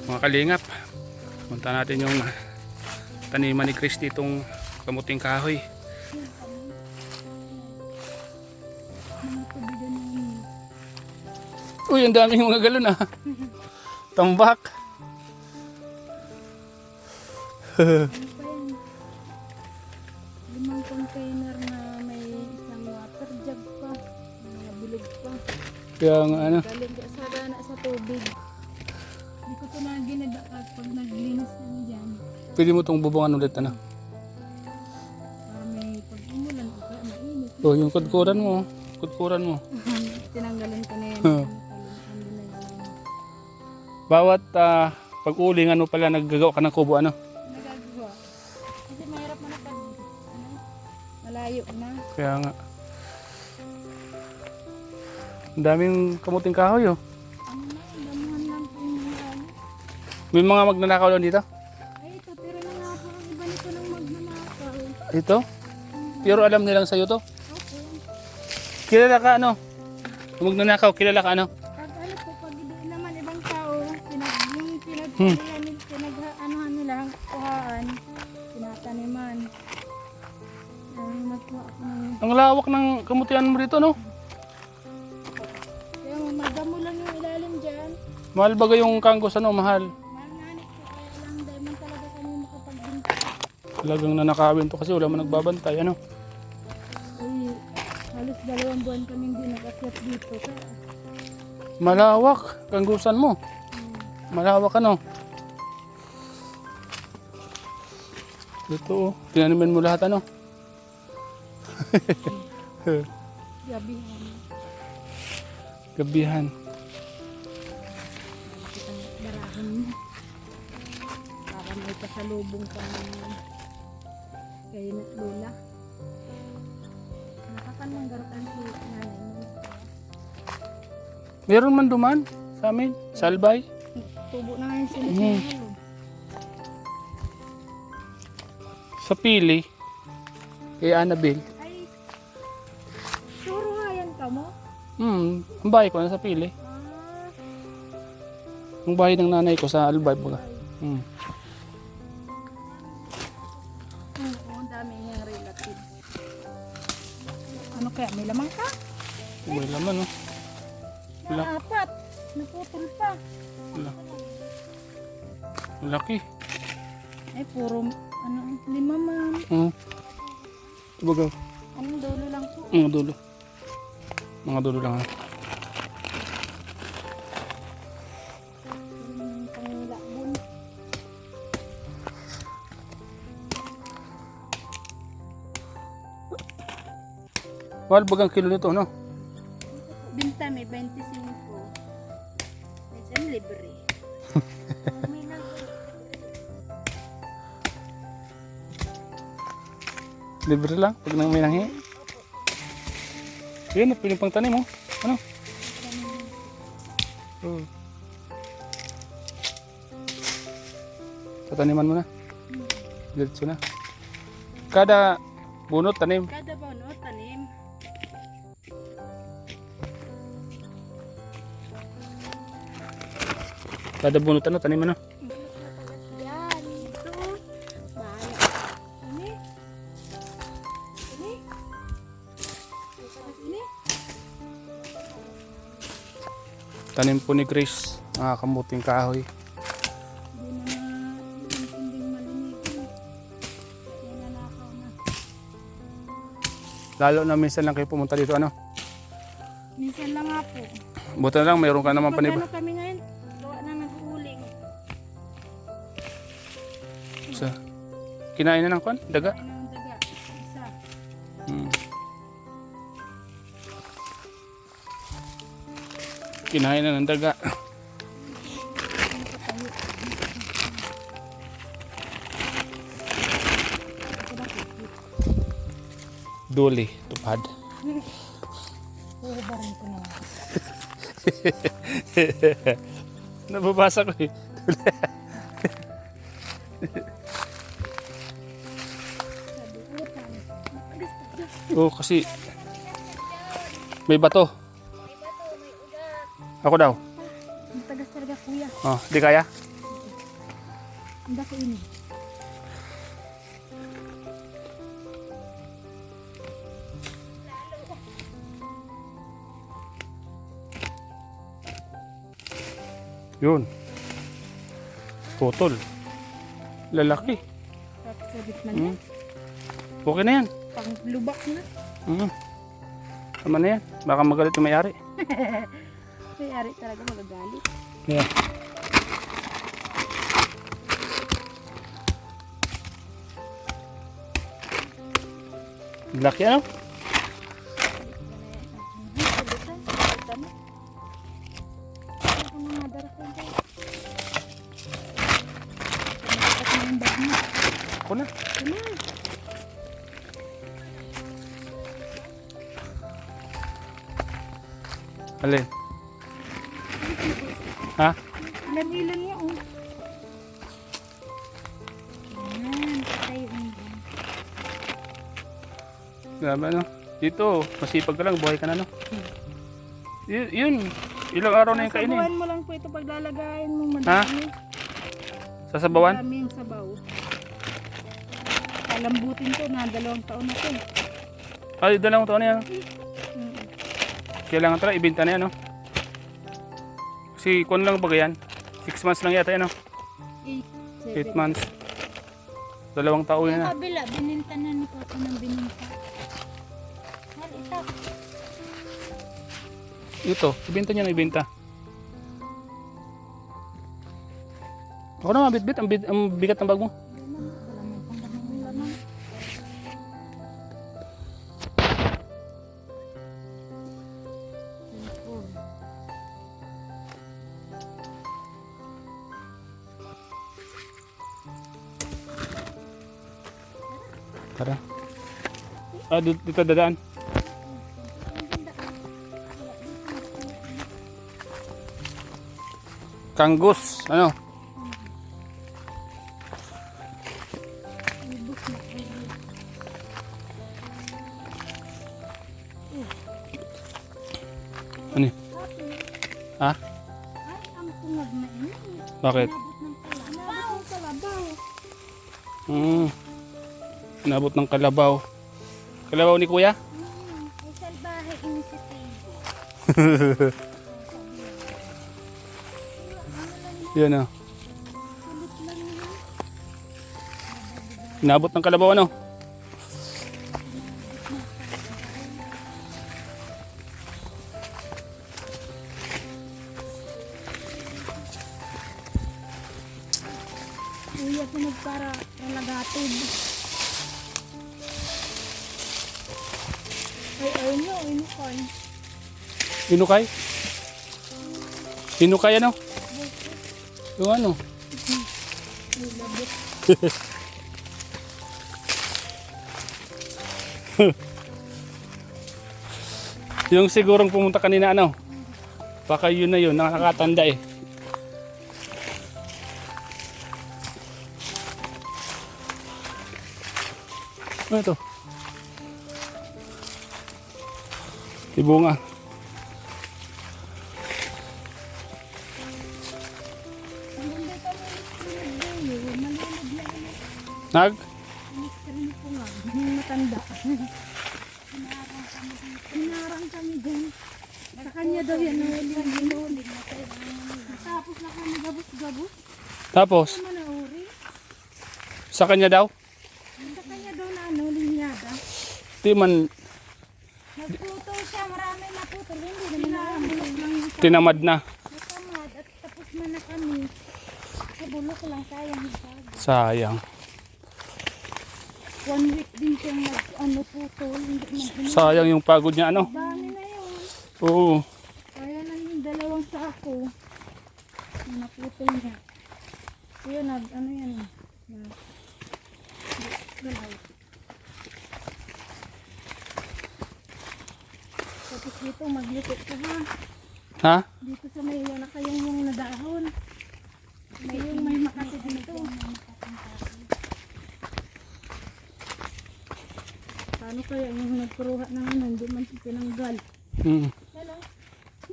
Mga kalingap, punta natin yung taniman ni Chris ditong kamuting kahoy. Uy, ang daming mga galon ah. Tambak. Limang container na may isang water jug pa, mga bilog pa. Kaya nga ano. Galing ka sa dana sa tubig. Hindi ko ito na ginadakag pag naglinis na dyan. Pwede mo itong bubungan ulit ano. Para may pag-umulan o kaya mainit. Oh, yung kudkuran mo. Kudkuran mo. Tinanggalan ko na yan. Huh. Ando na yan. Bawat pag-uling ano pala naggagawa ka ng kubo ano. Nagagawa. Kasi mahirap mo na pag malayo na. Kaya nga. Ang daming kamuting kahoy oh. Ano na, damuhan lang po yung mga ano. May mga magnanakaw doon dito. Ay, ito, pero na nga po ang iba nito ng magnanakaw. Ito? Pero alam nilang sa'yo to. Okay. Kilala ka ano? Yung magnanakaw, kilala ka ano? Pag ano po, pag hindi naman ibang tao, Hmm. pinag-anuhan nila, kuhaan, tinataniman. Nagkuha ako ng... Ang lawak ng kamutihan mo dito no? Kaya madamo lang yung ilalim dyan. Mahal ba yung kanggos ano? Mahal. Mahal nga nito, kaya lang dahil man talaga kami makapagbinta. Talagang nanakawin to kasi wala man nagbabantay ano? Ay, halos 2 buwan kaming di nakakyat dito. Kaya, Malawak, kanggusan mo. Malawak ano? Ito oh, tinaniman mo lahat ano? gabihan. Gabihan. Kitang barahan mo. Para may kasalubong pa kay Lola. Nakakananggarutan si nanay mo. Meron man duman sa amin, salbay. Tubo na ngayon sila sa mahal. Sa pili, kay Annabelle. Ay, suro nga yan ka mo? Ang bahay ko na sa pili. Ah, Ang bahay ng nanay ko sa Albay baga. oo, ang dami niyang relatives. Ano kaya, may lamang ka? May laman oh. Wala. Na 4, naputol pa. Wala. Malaki. Ay, puro, ano, 5 man. Baga, Anong dulo lang po? mga dulo. Mga dulo lang ha. Panglakbon. Mahal bagang kilo nito no? Binta may 25. Minsan libre. May Libre lang pag nang may nanghi. Yun, pwede pang tanim mo. Ano? Tataniman mo na. Diretso na. Kada bunot tanim. kada bono, tanim. Kada bunot ano, tanim ano. Yan, ito. Bahala. Ini. Ini. Ini. Tanim po ni Chris. Mga kamuting kahoy. Hindi na intinding malinitin. Kaya nanakaw na. Lalo na minsan lang kayo pumunta dito ano. Minsan lang nga po. Buti na lang mayroon ka naman paniba. Magkano kami ngayon? Gawa na nag-uuling. Sa kinain na ng kwan, daga. Ay ng daga. Isa. Kinain na ng daga. Duli, tupad. Huhubarin ko na. Nababasa ko eh. Sabi, utang. Matigas-tigas. Oo, kasi may bato. May bato, may ugat. Ako daw. Ang tagas talaga kuya. Oh, di kaya? Hindi ko ini. Yun. Putol. Lalaki. Tapos sa gitna Mm. niya. Okay na yan. Pang lubak na. Mm. Tama na yan. Baka magalit yung may-ari. May ari talaga magagalit. Yeah. Laki ano? Ako na. Alin? Ha? Ilan-ilan niya oh. Ayan, patay yung Grabe ano? Dito, masipag ka lang, buhay ka na no? Yun, ilang araw na yung kainin. Sasabawan mo lang po ito paglalagayin mo. Madami. Sasabawan? Madami yung sabaw. Kalambutin to na 2 taon na to. Ay, 2 taon na yan. Mm. Kailangan talaga ibenta na yan no? Kasi kung lang baga yan, 6 months lang yata yan no? 8 8, 7. months. 2 taon Yung na. kabila, bininta na ni Papa ng bininta. Hal, ito. Ito, ibenta niya na ibenta. Ako na mabitbit, ang bigat ng bag mo. Tara. Dito dadaan. Kanggus, ano? Ano? Ha? Ay, ang tungag na ini. Bakit? Inabot ng kalabaw. Inabot ng kalabaw. Kalabaw ni kuya? Ay, salbahe initiative. Yan o. Inabot ng kalabaw ano? Kuya ko nagpara ralagatid. Ay, ayun nyo, inukay. Inukay? Inukay ano? Yung ano? May labot. Yung sigurong pumunta kanina ano? Baka yun na yun, nakakatanda eh. Ano ito? Ibunga. Ang ganda ka mo, pinagdayo, malinig na ano. Nag? Screen ko nga, yung matanda. Hinarang kami dun. Sa kanya daw yan, nahuling. Tapos na kami gabos-gabos. Tapos, Ano na uri? sa kanya daw? Sa kanya daw na ano, linyada. Di man Nagputo siya, marami naputol. Hindi naman namin. tinamad na. Natamad at tapos man na kami. Bulok lang, sayang yung bago. Sayang. 1 week din siyang ano putol. Hindi man Sayang yung pagod niya ano? dami na yun. Oo. Kaya lang yung 2 sako. Yung naputol niya. Yun, ano yan. Galaw. Tapos dito, maglikot ka ha. Ha? Dito sa may na kayong yung nadahon. May yung may makati dito. Paano kaya yung nagpuruha ng ano, hindi man pinanggal. Hello?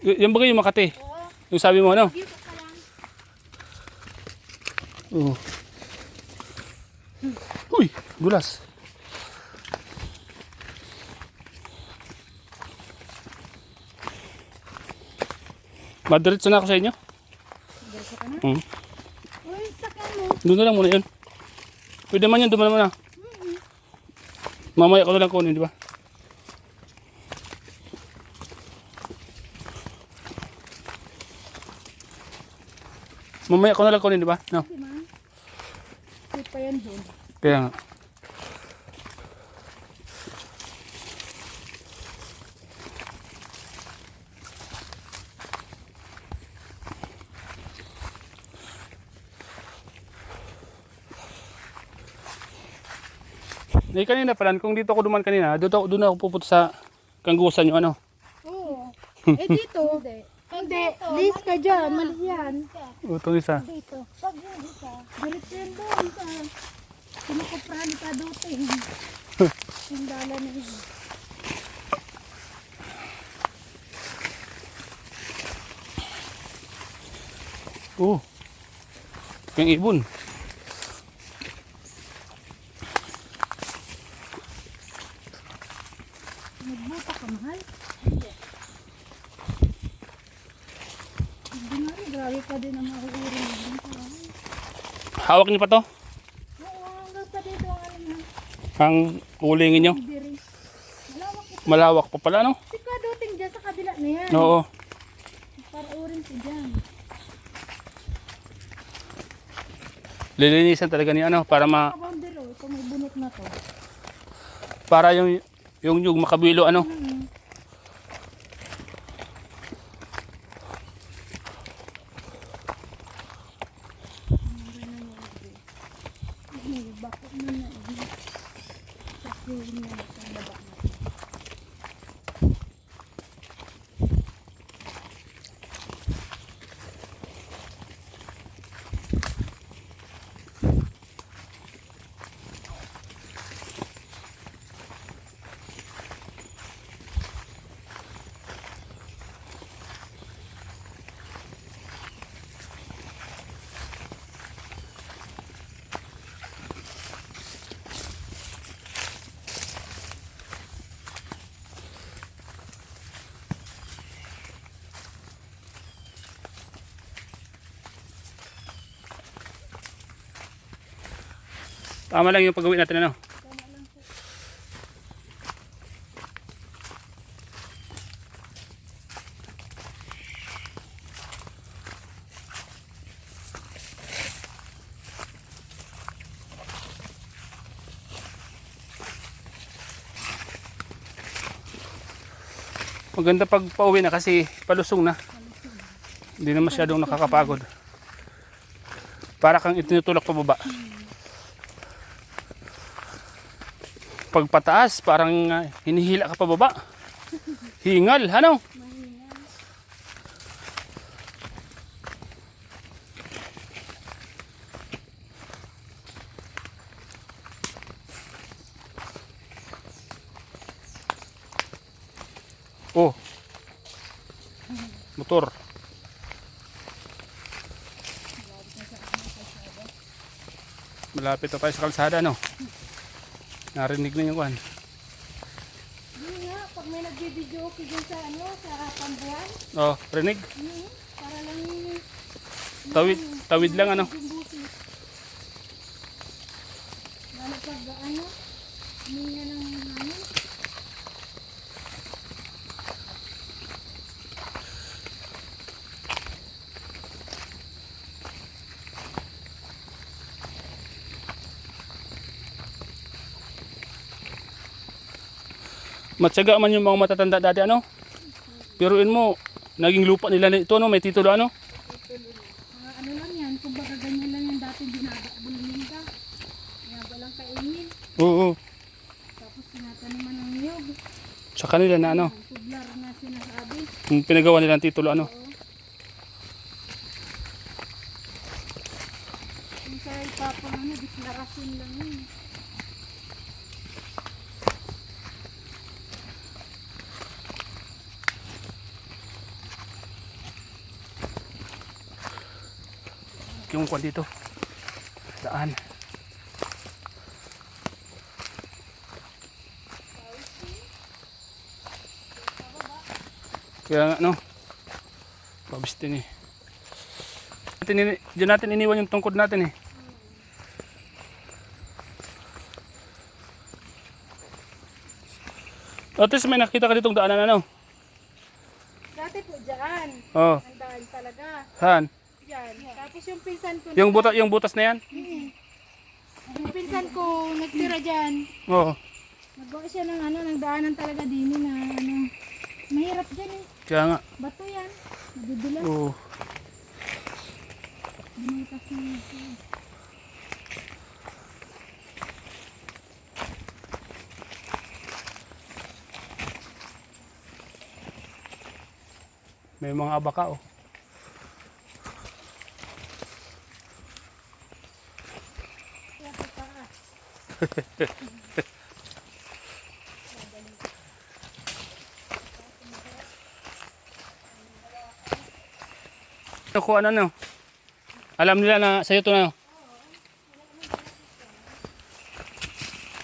Yan ba yung Makati? Oo. Yung sabi mo ano? Dito ka lang. Oo. Uy, dulas. Madiretso na ako sa inyo. Diretso ka na? Hmm. Uy, sakyan mo. Doon na lang muna yun. Pwede man yun, doon na muna. Mamaya ko na lang kunin, di ba? Mamaya ko na lang kunin, di ba? No. Di ba? Wait pa yan doon. Kaya nga. Eh, kanina pala, kung dito ako duman kanina, doon ako pupunta sa kanggusan yung ano. Oo. Eh dito. Hindi. Lis ka dyan. Mali yan. Itong isa. Dito. Pag yung isa. Diretso yan doon sa kinukuprahan ni Kadote. Yung dala na yun. Oo. Yung ibon. Nagbuta ka, mahal? Hindi nga rin. Grabe pa din ang mahuhuri ng parang. Hawak niyo pa to? Oo, hanggang sa dito ang alam na. Ang ulingin niyo. Hindi rin. Malawak ito. Malawak pa pala, no? Si Kadote dyan sa kabila na yan. Oo. Para orange dyan. Lilinisan talaga ni ano para Kabandero, ito may bunot na to. para yung nyug makabilo ano. Bakit mo na sakihin mo sa baba na. Tama lang yung pagawin natin ano. Maganda pag pauwi na kasi palusong na. Hindi na masyadong nakakapagod. Para kang itinutulak pababa. Pag pataas, parang hinihila ka pababa. Hingal, ano? Oh. Motor. Malapit na tayo sa kalsada, no? Narinig na yung kwan. Hindi nga, pag may nag-video okay dyan sa ano, sa Pambuan. Oh, rinig. Para lang Tawid lang, ano? yung busis. Lalo pag ano, huminga ng hangin. Matyaga man yung mga matatanda dati, ano? Piruin mo, naging lupa nila ito, no? May titulo, ano? Ano lang yan, kung baka ganyan lang yung dating binabulingin ka. Binaba lang kainin. Oo. Tapos tinataniman ng niyog. Sa kanila na, ano? Ang tublar na sinasabi. Yung pinagawa nilang titulo, ano? Oo. Kung sa ipapang ano, deklarasyon lang yun. Yung kwan dito. Daan. Kaya nga, no? Pabis din eh. Diyan natin iniwan yung tungkod natin eh. At least may nakita ka ditong daanan ano? Dati po dyan. Oo. Ang daan talaga. Saan? Yan. Tapos yung pinsan ko. Yung butas na yan? Yung pinsan ko nagtira dyan. Oo. Nagawa siya ng ng daanan talaga din na mahirap dyan eh. Kaya nga. Bato yan. Madudulas. Oo. Binitas na siya. May mga abaka oh. Kaya sa taas. Nakuha na no? Alam nila na sa'yo to na.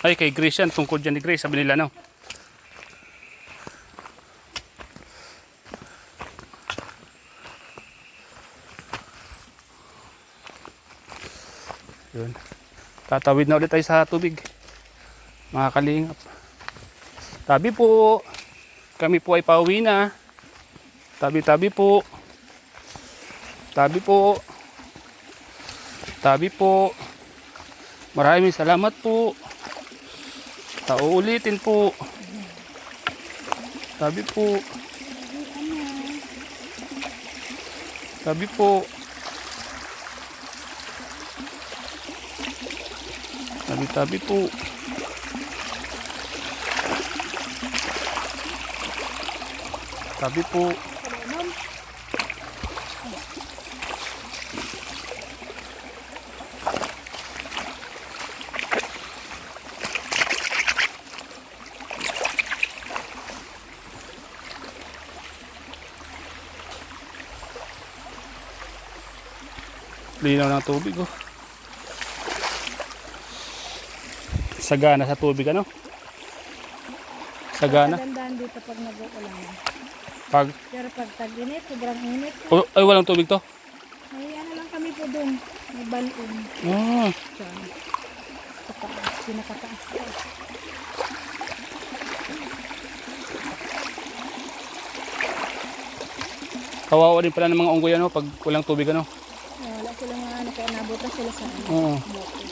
Ay, kay Grace yan. Tungkol dyan ni Grace. Sabi nila no? Yun. Tatawid na ulit tayo sa tubig. Mga kalingap. Tabi po. Kami po ay pauwi na. Tabi-tabi po. Tabi po. Tabi po. Maraming salamat po. Uulitin po. Tabi po. Tabi po. Tabi-tabi po. Tabi po. Linaw ng tubig oh. Sagana sa tubig ano? Sagana. Magandaan dito pag nag-uulan. Pag Pero pag tag-init, sobrang init. oh, ay walang tubig to. May lang kami po doon. May balon. Ah, Diyan. Kataas. Pinakataas ko. kawawa din pala ng mga unggoy ano pag walang tubig ano. Wala silang kaya nabutas sila sa Oo. bote.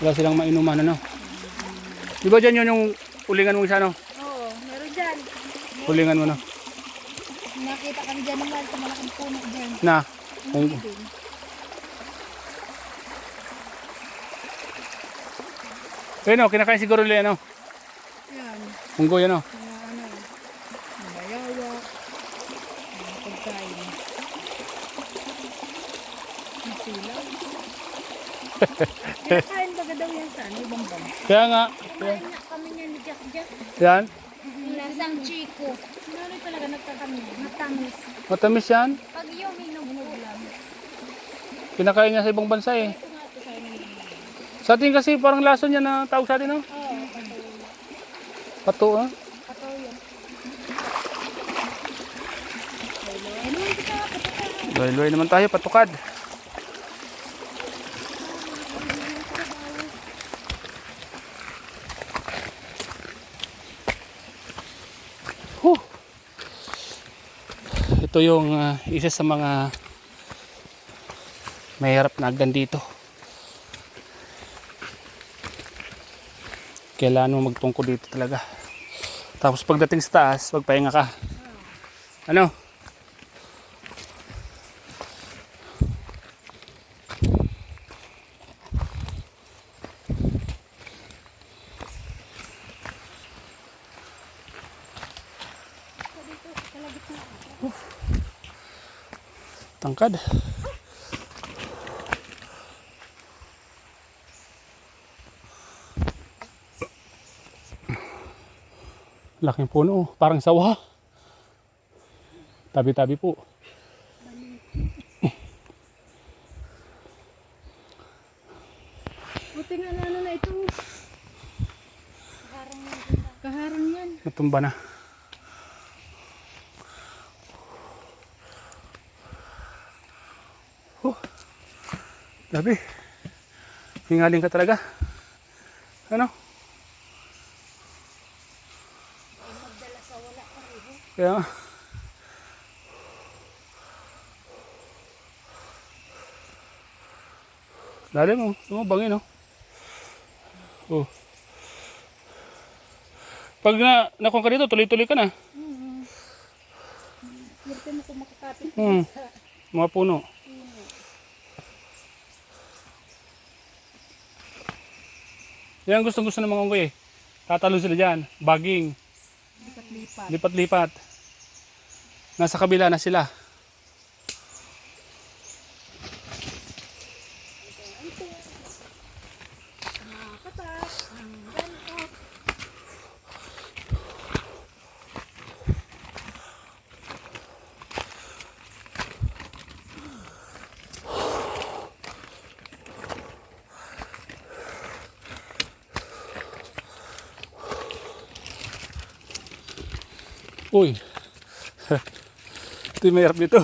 Wala silang mainuman ano. Di ba dyan yun yung ulingan mo isa no? Oo, meron dyan. Ulingan mo no. Nakita kami dyan naman sa malaking puno dyan. Na. Hindi din. Ayun oh, kinakain siguro nila ano. Yan. Unggoy ano. Mga mayayawa. Mga pagkain. Masilaw. Kinakain baga daw yan sa ibang bansa. Kaya nga. Kumain na kami niya ni Jack Jack. Yan. Lasang chiko. Ano talaga nagkakami? Matamis. Matamis yan. Pag yung minumulog lang. Kinakain niya sa ibang bansa eh. Ito nga ito sa inyo. Sa atin kasi parang lason yan na tawag sa atin no. Oo, Pato ah. pataw yun. Ano yung kita? Pataw. Loy-loy naman tayo, patukad. Huh. Ito yung isa sa mga mahirap na agdan dito. Kailangan mo magtungkol dito talaga. Tapos pagdating sa taas, magpahinga ka. Ano? Tangkad. Laking puno, parang sawa. Tabi-tabi po. Buti nga na ito. Kaharang yan. Natumba na. Grabe. Hingaling ka talaga. Ano? Ay, magdala sa wala pa rin. Kaya nga. Lalim mo. Tumabangin, no? Oh. Pag nakong ka dito, tuloy-tuloy ka na. Swerte mo kung makakapit Hmm. sa Mga puno. puno. Yan ang gustong-gusto ng mga unggoy eh. Tatalon sila dyan. Baging. Lipat-lipat. Lipat-lipat. Nasa kabila na sila. Katas. Ganot. Uy. Ito yung mahirap dito.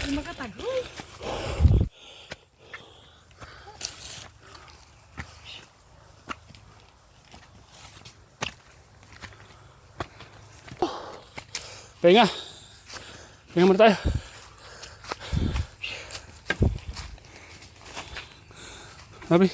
Ay, makatagoy. Pahinga. Pahinga muna tayo. Sabi.